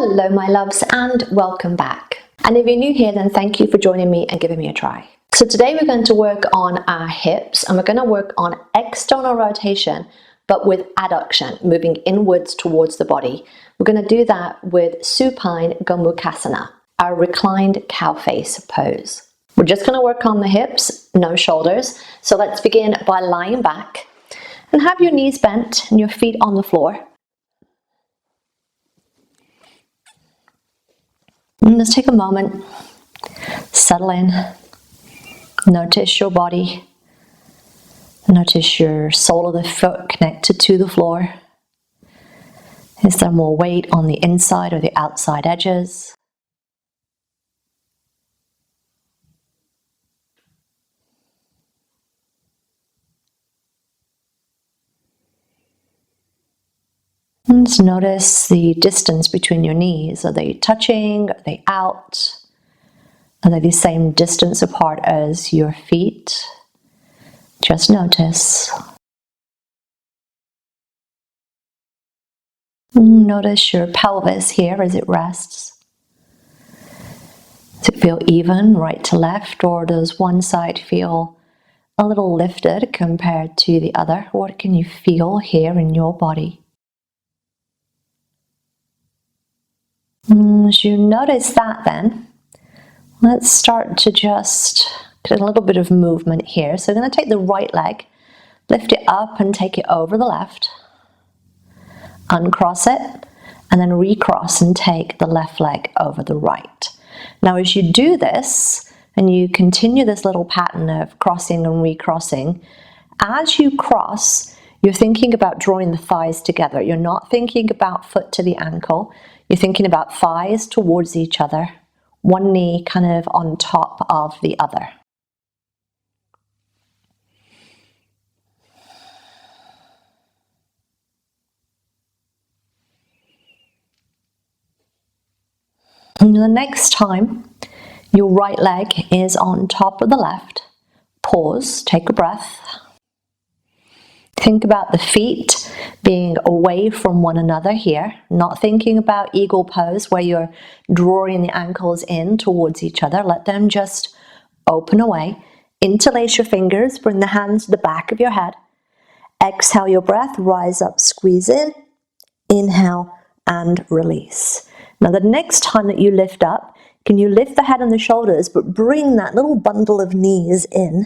Hello my loves and welcome back. And if you're new here, then thank you for joining me and giving me a try. So today we're going to work on our hips and we're going to work on external rotation but with adduction, moving inwards towards the body. We're going to do that with Supine Gomukhasana, our reclined cow face pose. We're just going to work on the hips, no shoulders. So let's begin by lying back and have your knees bent and your feet on the floor. And just take a moment, settle in, notice your body, notice your sole of the foot connected to the floor. Is there more weight on the inside or the outside edges? And just notice the distance between your knees. Are they touching? Are they out? Are they the same distance apart as your feet? Just notice. Notice your pelvis here as it rests. Does it feel even, right to left, or does one side feel a little lifted compared to the other? What can you feel here in your body? As you notice that, then let's start to just get a little bit of movement here. So we're going to take the right leg, lift it up and take it over the left, uncross it, and then recross and take the left leg over the right. Now as you do this and you continue this little pattern of crossing and recrossing, as you cross, you're thinking about drawing the thighs together. You're not thinking about foot to the ankle. You're thinking about thighs towards each other, one knee kind of on top of the other. And the next time your right leg is on top of the left, pause, take a breath. Think about the feet being away from one another here, not thinking about eagle pose where you're drawing the ankles in towards each other. Let them just open away. Interlace your fingers, bring the hands to the back of your head. Exhale your breath, rise up, squeeze in, inhale and release. Now the next time that you lift up, can you lift the head and the shoulders, but bring that little bundle of knees in.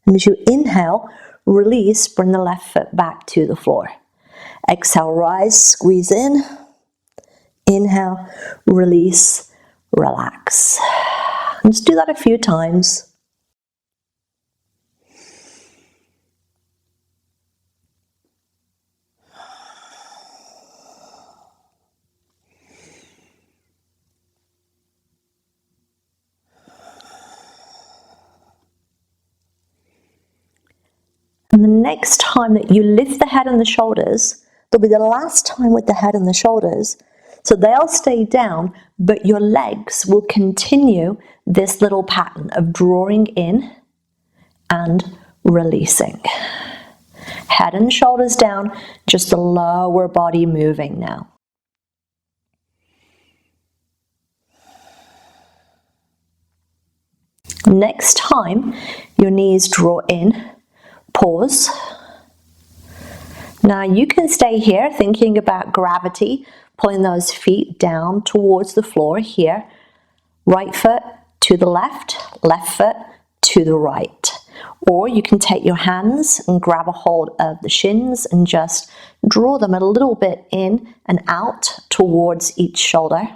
And as you inhale, release, bring the left foot back to the floor. Exhale, rise, squeeze in. Inhale, release, relax. And just do that a few times. And the next time that you lift the head and the shoulders, there'll be the last time with the head and the shoulders. So they'll stay down, but your legs will continue this little pattern of drawing in and releasing. Head and shoulders down, just the lower body moving now. Next time, your knees draw in. Pause. Now you can stay here thinking about gravity, pulling those feet down towards the floor here. Right foot to the left foot to the right. Or you can take your hands and grab a hold of the shins and just draw them a little bit in and out towards each shoulder.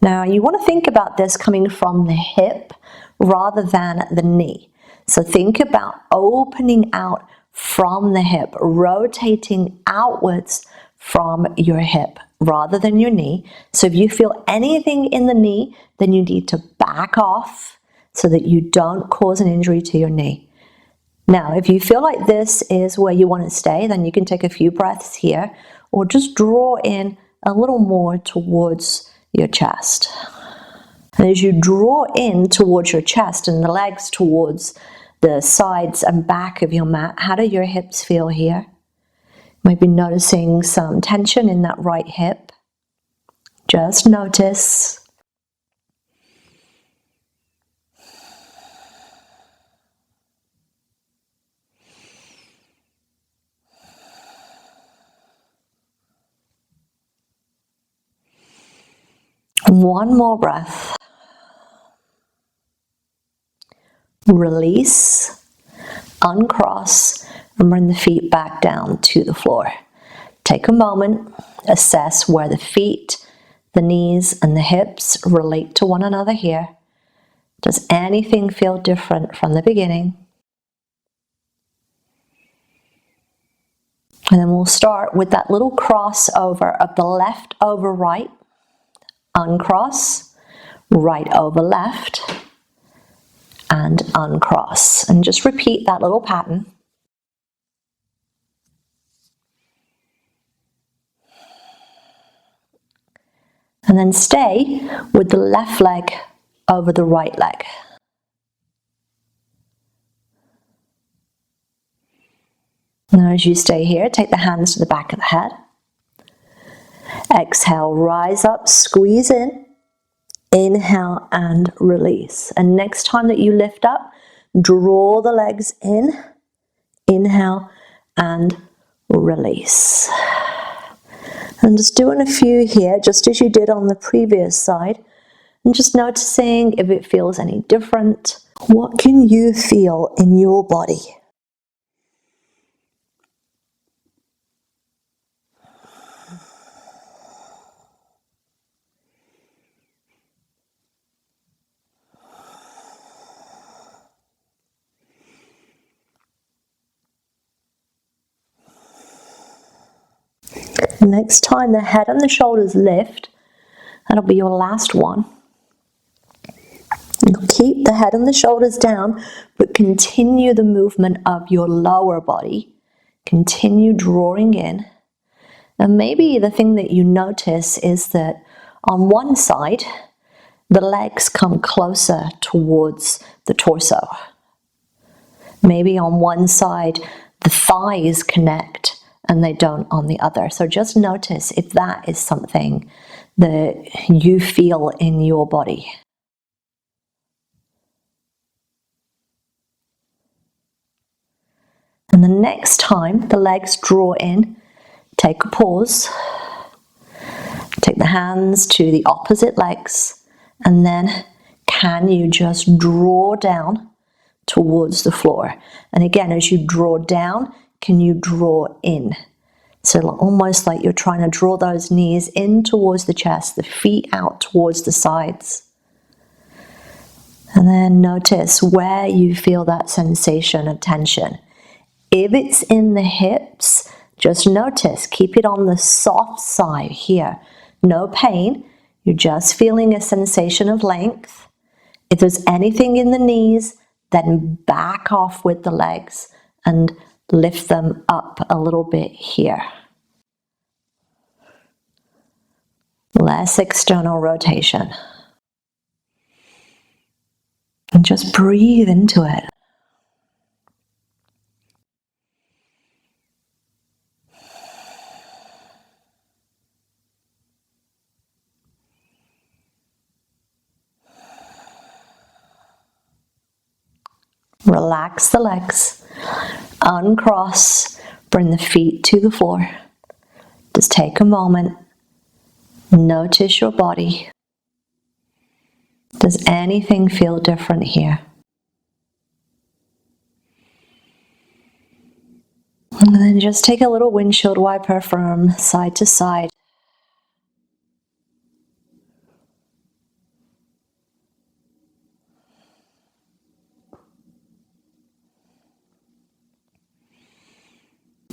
Now you want to think about this coming from the hip rather than the knee. So think about opening out from the hip, rotating outwards from your hip rather than your knee. So if you feel anything in the knee, then you need to back off so that you don't cause an injury to your knee. Now, if you feel like this is where you want to stay, then you can take a few breaths here or just draw in a little more towards your chest. And as you draw in towards your chest and the legs towards the sides and back of your mat, how do your hips feel here? You might be noticing some tension in that right hip. Just notice. One more breath. Release, uncross, and bring the feet back down to the floor. Take a moment, assess where the feet, the knees, and the hips relate to one another here. Does anything feel different from the beginning? And then we'll start with that little crossover of the left over right, uncross, right over left, and uncross. And just repeat that little pattern. And then stay with the left leg over the right leg. Now as you stay here, take the hands to the back of the head. Exhale, rise up, squeeze in. Inhale and release. And next time that you lift up, draw the legs in. Inhale and release. And just doing a few here, just as you did on the previous side. And just noticing if it feels any different. What can you feel in your body? Next time the head and the shoulders lift, that'll be your last one. You'll keep the head and the shoulders down, but continue the movement of your lower body. Continue drawing in. And maybe the thing that you notice is that on one side, the legs come closer towards the torso. Maybe on one side, the thighs connect and they don't on the other. So just notice if that is something that you feel in your body. And the next time the legs draw in, take a pause. Take the hands to the opposite legs, and then can you just draw down towards the floor? And again, as you draw down, can you draw in? So almost like you're trying to draw those knees in towards the chest, the feet out towards the sides. And then notice where you feel that sensation of tension. If it's in the hips, just notice, keep it on the soft side here. No pain, you're just feeling a sensation of length. If there's anything in the knees, then back off with the legs and lift them up a little bit here. Less external rotation. And just breathe into it. Relax the legs, uncross, bring the feet to the floor. Just take a moment, notice your body. Does anything feel different here? And then just take a little windshield wiper from side to side.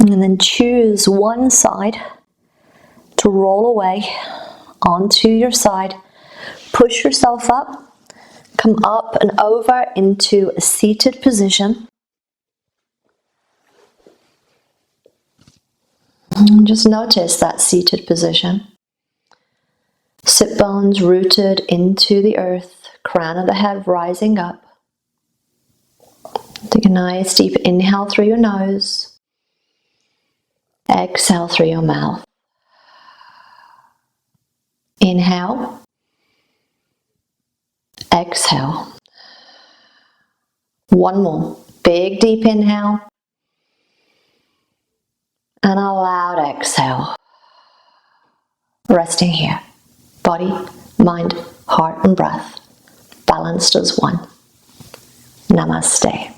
And then choose one side to roll away onto your side. Push yourself up, come up and over into a seated position. And just notice that seated position. Sit bones rooted into the earth, crown of the head rising up. Take a nice deep inhale through your nose. Exhale through your mouth. Inhale. Exhale. One more. Big deep inhale. And a loud exhale. Resting here. Body, mind, heart and breath balanced as one. Namaste.